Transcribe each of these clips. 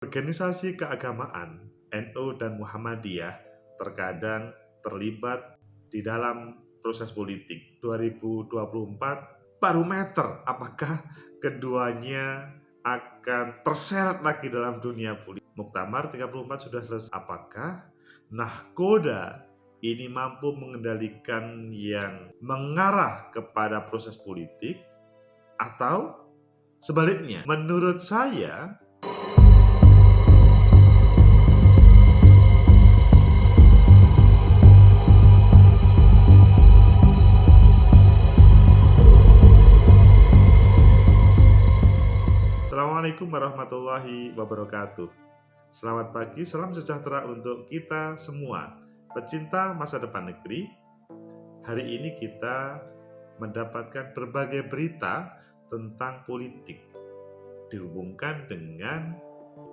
Organisasi keagamaan NU dan Muhammadiyah terkadang terlibat di dalam proses politik. 2024 barometer apakah keduanya akan terseret lagi dalam dunia politik. Muktamar 34 sudah selesai. Apakah nahkoda ini mampu mengendalikan yang mengarah kepada proses politik atau sebaliknya? Menurut saya, Assalamualaikum warahmatullahi wabarakatuh. Selamat pagi, salam sejahtera untuk kita semua, pecinta masa depan negeri. Hari ini kita mendapatkan berbagai berita tentang politik dihubungkan dengan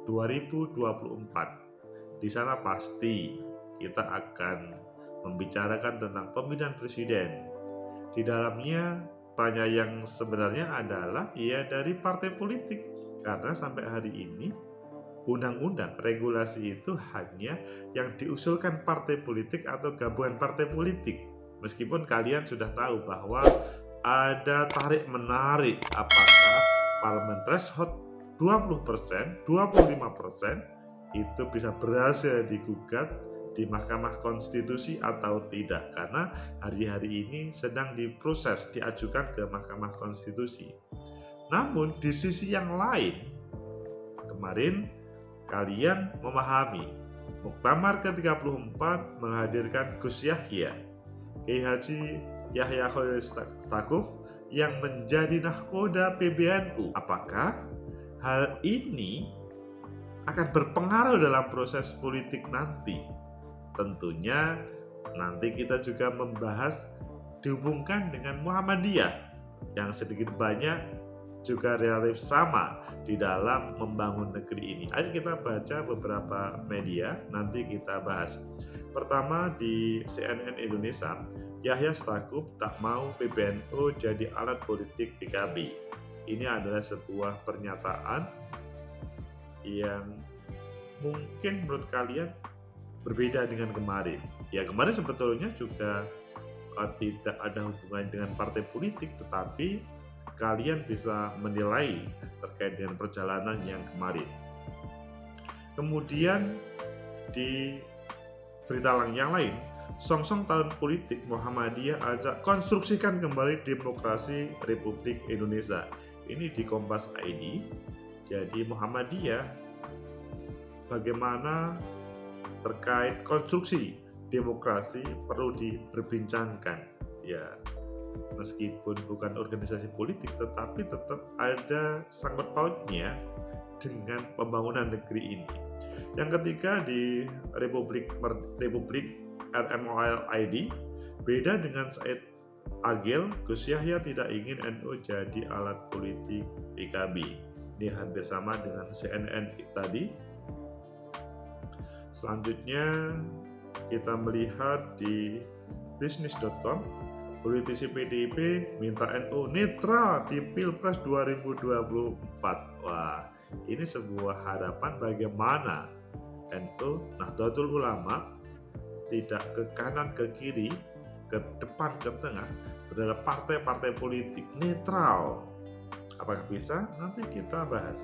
2024. Di sana pasti kita akan membicarakan tentang pemilihan presiden. Di dalamnya tanya yang sebenarnya adalah dari partai politik, karena sampai hari ini undang-undang regulasi itu hanya yang diusulkan partai politik atau gabungan partai politik. Meskipun kalian sudah tahu bahwa ada tarik menarik apakah parliament threshold 20%, 25% itu bisa berhasil digugat di Mahkamah Konstitusi atau tidak, karena hari-hari ini sedang diproses, diajukan ke Mahkamah Konstitusi. Namun di sisi yang lain, kemarin kalian memahami Muktamar ke-34 menghadirkan Gus Yahya, Kiai Haji Yahya Khalil Stakuf yang menjadi nahkoda PBNU. Apakah hal ini akan berpengaruh dalam proses politik nanti? Tentunya nanti kita juga membahas dihubungkan dengan Muhammadiyah yang sedikit banyak juga relatif sama di dalam membangun negeri ini. Ayo kita baca beberapa media, nanti kita bahas. Pertama di CNN Indonesia, Yahya Stakuf tak mau PBNU jadi alat politik PKB. Ini adalah sebuah pernyataan yang mungkin menurut kalian berbeda dengan kemarin. Ya, kemarin sebetulnya juga tidak ada hubungan dengan partai politik, tetapi kalian bisa menilai terkait dengan perjalanan yang kemarin. Kemudian di berita yang lain, songsong tahun politik Muhammadiyah ajak konstruksikan kembali demokrasi Republik Indonesia. Ini di Kompas ID. Jadi Muhammadiyah bagaimana terkait konstruksi demokrasi perlu diperbincangkan. Ya, meskipun bukan organisasi politik, tetapi tetap ada sangkut pautnya dengan pembangunan negeri ini. Yang ketiga di Republik RMOL ID, beda dengan Said Agil, Gus Yahya tidak ingin NU jadi alat politik PKB. Ini hampir sama dengan CNN tadi. Selanjutnya kita melihat di bisnis.com, politisi PDIP minta NU netral di Pilpres 2024. Wah, ini sebuah harapan bagaimana NU Nahdlatul Ulama tidak ke kanan ke kiri, ke depan ke tengah, terhadap partai-partai politik, netral. Apakah bisa? Nanti kita bahas.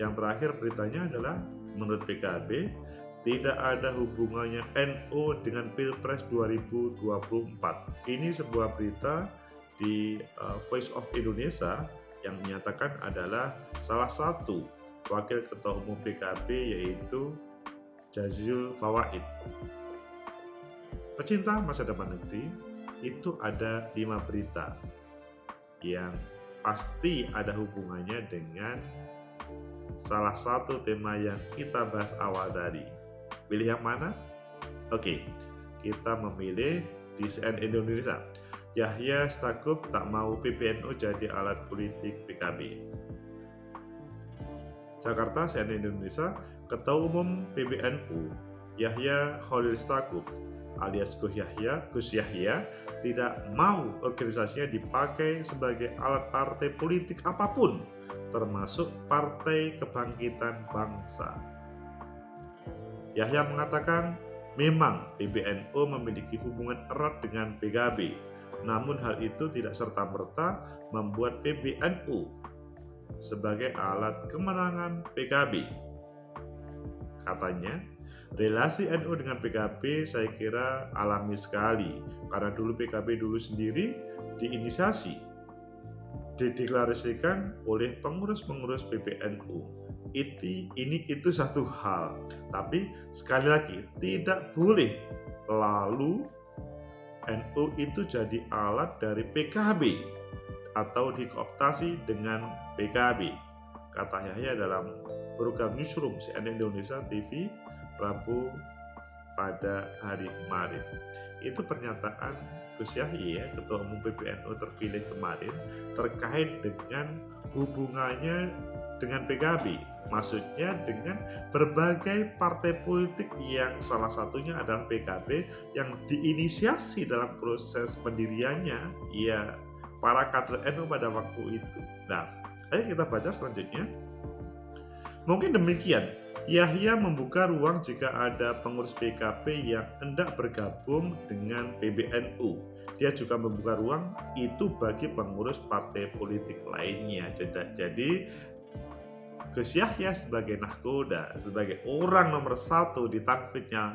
Yang terakhir beritanya adalah menurut PKB tidak ada hubungannya NU dengan Pilpres 2024. Ini sebuah berita di Voice of Indonesia yang menyatakan adalah salah satu wakil ketua umum PKB yaitu Jazil Fawaid. Pecinta masa depan negeri, itu ada 5 berita yang pasti ada hubungannya dengan salah satu tema yang kita bahas awal tadi. Pilih yang mana? Oke, kita memilih di CNN Indonesia. Yahya Stakuf tak mau PBNU jadi alat politik PKB. Jakarta, CNN Indonesia, Ketua Umum PBNU Yahya Khalil Stakuf alias Gus Yahya tidak mau organisasinya dipakai sebagai alat partai politik apapun, termasuk Partai Kebangkitan Bangsa. Yahya mengatakan, memang PBNU memiliki hubungan erat dengan PKB, namun hal itu tidak serta-merta membuat PBNU sebagai alat kemenangan PKB. Katanya, relasi NU dengan PKB saya kira alami sekali, karena dulu PKB sendiri diinisiasi, dideklarasikan oleh pengurus-pengurus PBNU. Itu satu hal, tapi sekali lagi tidak boleh lalu NU itu jadi alat dari PKB atau dikooptasi dengan PKB, kata Yahya dalam program Newsroom CNN Indonesia TV Rabu pada hari kemarin. Itu pernyataan Gus Yahya, Ketua Umum PBNU terpilih kemarin, terkait dengan hubungannya dengan PKB, maksudnya dengan berbagai partai politik yang salah satunya adalah PKB yang diinisiasi dalam proses pendiriannya ya para kader NU pada waktu itu. Nah, ayo kita baca selanjutnya. Mungkin demikian, Yahya membuka ruang jika ada pengurus PKB yang hendak bergabung dengan PBNU. Dia juga membuka ruang itu bagi pengurus partai politik lainnya. Jadi Gus Yahya sebagai nahkoda, sebagai orang nomor satu di tanfidnya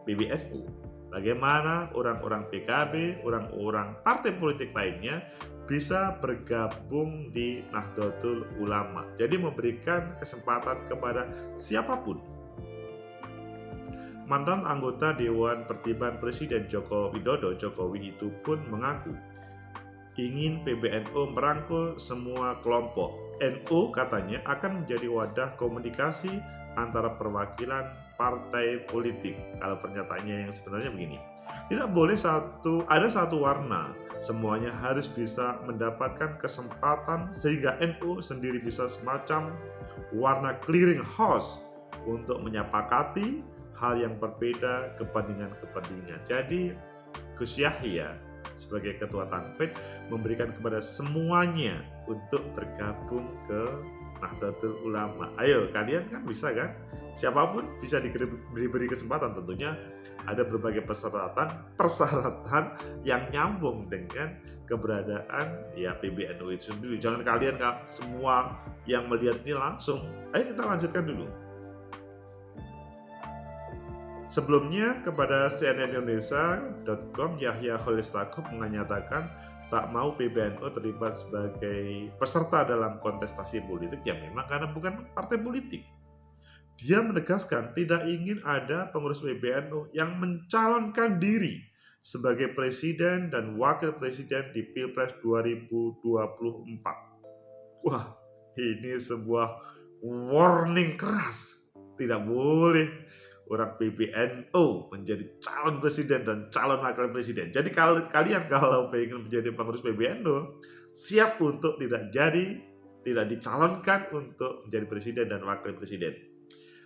PBNU, bagaimana orang-orang PKB, orang-orang partai politik lainnya bisa bergabung di Nahdlatul Ulama. Jadi memberikan kesempatan kepada siapapun. Mantan anggota Dewan Pertimbangan Presiden Joko Widodo, Jokowi itu pun mengaku ingin PBNU merangkul semua kelompok. NU katanya akan menjadi wadah komunikasi antara perwakilan partai politik. Kalau pernyataannya yang sebenarnya begini, tidak boleh ada satu warna, semuanya harus bisa mendapatkan kesempatan sehingga NU sendiri bisa semacam warna clearing house untuk menyepakati hal yang berbeda kepentingan-kepentingan. Jadi Gus Yahya sebagai ketua tanfid memberikan kepada semuanya untuk bergabung ke Nahdlatul Ulama. Ayo, kalian kan bisa kan? Siapapun bisa diberi kesempatan, tentunya ada berbagai persyaratan yang nyambung dengan keberadaan ya PBNU itu sendiri. Jangan kalian semua yang melihat ini langsung. Ayo kita lanjutkan dulu. Sebelumnya kepada cnnindonesia.com, Yahya Khalilistakuf menyatakan tak mau PBNU terlibat sebagai peserta dalam kontestasi politik yang memang karena bukan partai politik. Dia menegaskan tidak ingin ada pengurus PBNU yang mencalonkan diri sebagai presiden dan wakil presiden di Pilpres 2024. Wah, ini sebuah warning keras. Tidak boleh orang PBNU menjadi calon presiden dan calon wakil presiden. Jadi kalian kalau ingin menjadi pengurus PBNU, siap untuk tidak dicalonkan untuk menjadi presiden dan wakil presiden.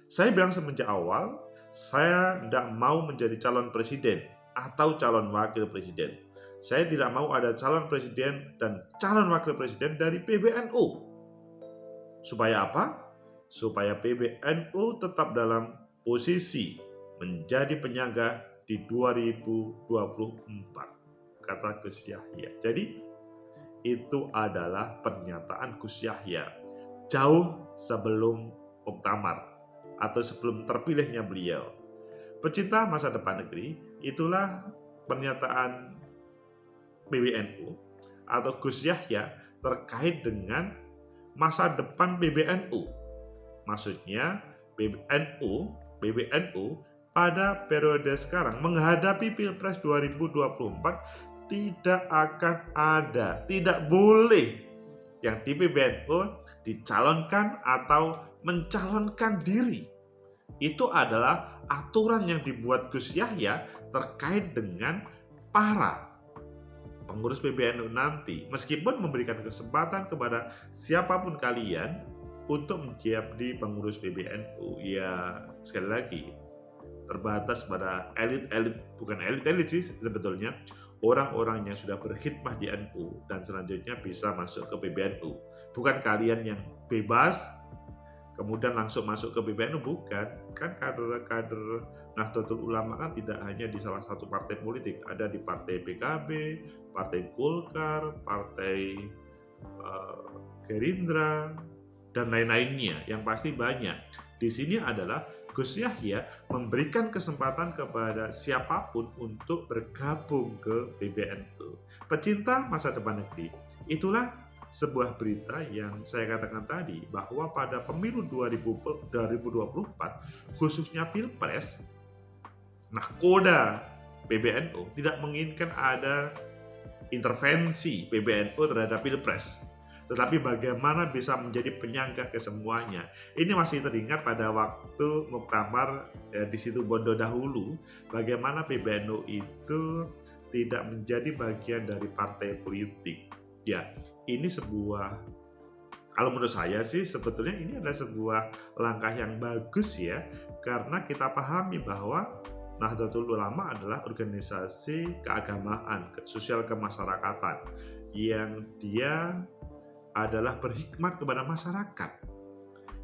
Saya bilang semenjak awal, saya tidak mau menjadi calon presiden atau calon wakil presiden. Saya tidak mau ada calon presiden dan calon wakil presiden dari PBNU. Supaya apa? Supaya PBNU tetap dalam posisi menjadi penyangga di 2024, kata Gus Yahya. Jadi itu adalah pernyataan Gus Yahya jauh sebelum muktamar atau sebelum terpilihnya beliau. Pecinta masa depan negeri, itulah pernyataan PBNU atau Gus Yahya terkait dengan masa depan PBNU. Maksudnya PBNU pada periode sekarang menghadapi Pilpres 2024 tidak boleh yang di PBNU dicalonkan atau mencalonkan diri. Itu adalah aturan yang dibuat Gus Yahya terkait dengan para pengurus PBNU nanti, meskipun memberikan kesempatan kepada siapapun kalian untuk menjadi pengurus PBNU. Ya, sekali lagi, terbatas pada elit-elit, bukan elit-elit sih sebetulnya, orang-orang yang sudah berkhidmah di NU dan selanjutnya bisa masuk ke PBNU. Bukan kalian yang bebas kemudian langsung masuk ke PBNU, bukan. Kan kader-kader Nahdlatul Ulama kan tidak hanya di salah satu partai politik, ada di partai PKB, partai Golkar, partai Gerindra, dan lain-lainnya, yang pasti banyak. Di sini adalah Gus Yahya memberikan kesempatan kepada siapapun untuk bergabung ke PBNU. Pecinta masa depan negeri, itulah sebuah berita yang saya katakan tadi, bahwa pada pemilu 2024, khususnya Pilpres, nahkoda PBNU tidak menginginkan ada intervensi PBNU terhadap Pilpres, tetapi bagaimana bisa menjadi penyangga ke semuanya. Ini masih teringat pada waktu muktamar di situ Bondo dahulu, bagaimana PBNU itu tidak menjadi bagian dari partai politik. Ya, ini sebuah, kalau menurut saya sih sebetulnya ini adalah sebuah langkah yang bagus ya, karena kita pahami bahwa Nahdlatul Ulama adalah organisasi keagamaan, sosial kemasyarakatan, yang dia adalah berhikmat kepada masyarakat.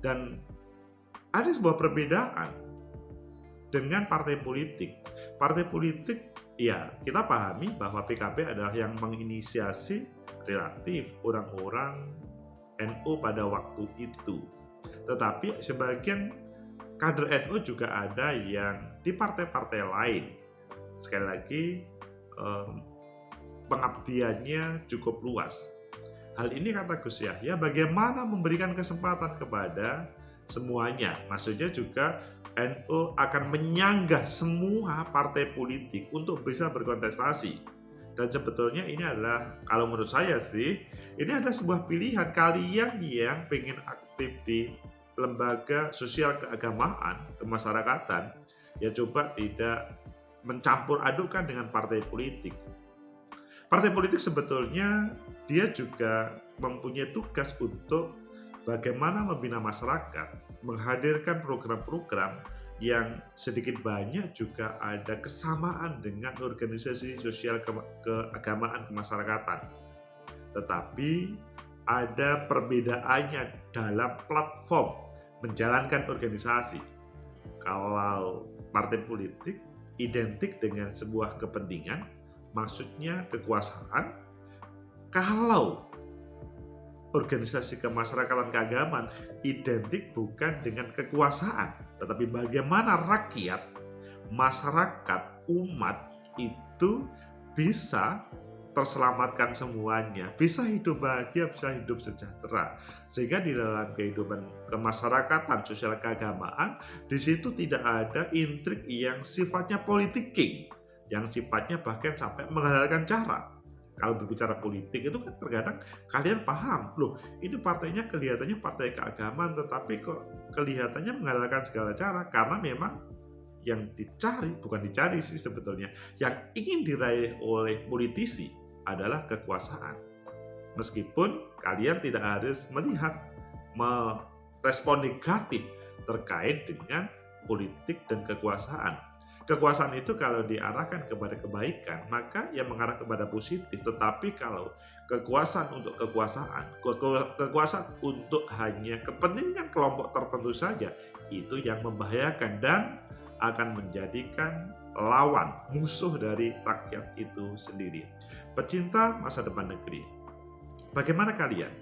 Dan ada sebuah perbedaan dengan partai politik. Partai politik, ya kita pahami bahwa PKB adalah yang menginisiasi relatif orang-orang NU pada waktu itu. Tetapi sebagian kader NU juga ada yang di partai-partai lain. Sekali lagi, pengabdiannya cukup luas. Hal ini kata Gus Yahya, bagaimana memberikan kesempatan kepada semuanya. Maksudnya juga NU akan menyanggah semua partai politik untuk bisa berkontestasi. Dan sebetulnya ini adalah, kalau menurut saya sih, ini adalah sebuah pilihan kalian yang pengen aktif di lembaga sosial keagamaan, kemasyarakatan, ya coba tidak mencampur adukan dengan partai politik. Partai politik sebetulnya dia juga mempunyai tugas untuk bagaimana membina masyarakat, menghadirkan program-program yang sedikit banyak juga ada kesamaan dengan organisasi sosial keagamaan kemasyarakatan. Tetapi ada perbedaannya dalam platform menjalankan organisasi. Kalau partai politik identik dengan sebuah kepentingan, maksudnya kekuasaan. Kalau organisasi kemasyarakatan keagamaan identik bukan dengan kekuasaan, tetapi bagaimana rakyat, masyarakat, umat itu bisa terselamatkan semuanya, bisa hidup bahagia, bisa hidup sejahtera. Sehingga di dalam kehidupan kemasyarakatan, sosial keagamaan, di situ tidak ada intrik yang sifatnya politicking, yang sifatnya bahkan sampai menghalalkan cara. Kalau berbicara politik itu kan terkadang kalian paham, loh ini partainya kelihatannya partai keagamaan, tetapi kok kelihatannya menghalalkan segala cara, karena memang yang dicari, bukan dicari sih sebetulnya, yang ingin diraih oleh politisi adalah kekuasaan. Meskipun kalian tidak harus melihat, merespon negatif terkait dengan politik dan kekuasaan. Kekuasaan itu kalau diarahkan kepada kebaikan, maka ia mengarah kepada positif. Tetapi kalau kekuasaan untuk kekuasaan, kekuasaan untuk hanya kepentingan kelompok tertentu saja, itu yang membahayakan dan akan menjadikan lawan, musuh dari rakyat itu sendiri. Pecinta masa depan negeri, bagaimana kalian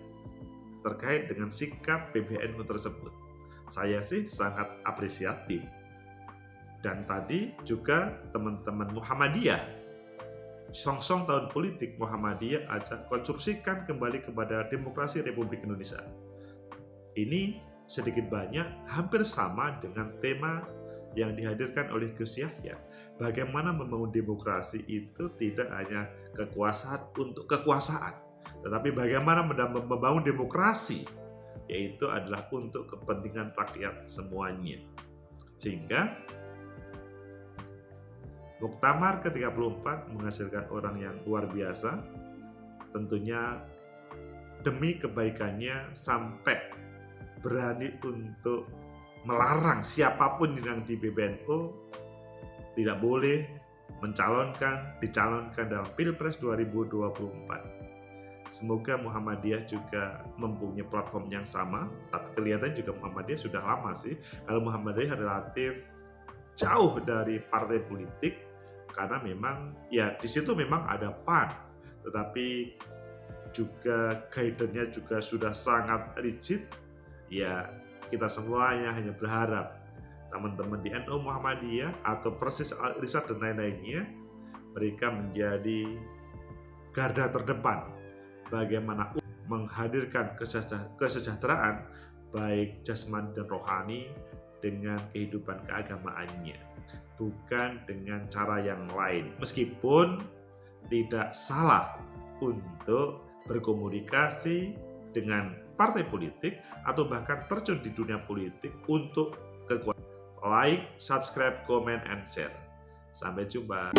terkait dengan sikap PBNU tersebut? Saya sih sangat apresiatif. Dan tadi juga teman-teman Muhammadiyah, song-song tahun politik Muhammadiyah ajak konstruksikan kembali kepada demokrasi Republik Indonesia. Ini sedikit banyak hampir sama dengan tema yang dihadirkan oleh Gus Yahya. Bagaimana membangun demokrasi itu tidak hanya kekuasaan untuk kekuasaan, tetapi bagaimana membangun demokrasi, yaitu adalah untuk kepentingan rakyat semuanya. Sehingga Muktamar ke-34 menghasilkan orang yang luar biasa, tentunya demi kebaikannya sampai berani untuk melarang siapapun yang di PBNU tidak boleh dicalonkan dalam Pilpres 2024. Semoga Muhammadiyah juga mempunyai platform yang sama, tapi kelihatan juga Muhammadiyah sudah lama sih. Kalau Muhammadiyah relatif jauh dari partai politik, karena memang ya di situ memang ada PAN, tetapi juga guidance-nya juga sudah sangat rigid. Ya kita semuanya hanya berharap teman-teman di NU Muhammadiyah atau Persis Al-Irsyad dan lain-lainnya, mereka menjadi garda terdepan bagaimana menghadirkan kesejahteraan baik jasmani dan rohani dengan kehidupan keagamaannya, bukan dengan cara yang lain. Meskipun tidak salah untuk berkomunikasi dengan partai politik atau bahkan terjun di dunia politik untuk kekuatan. Like, subscribe, comment, and share. Sampai jumpa.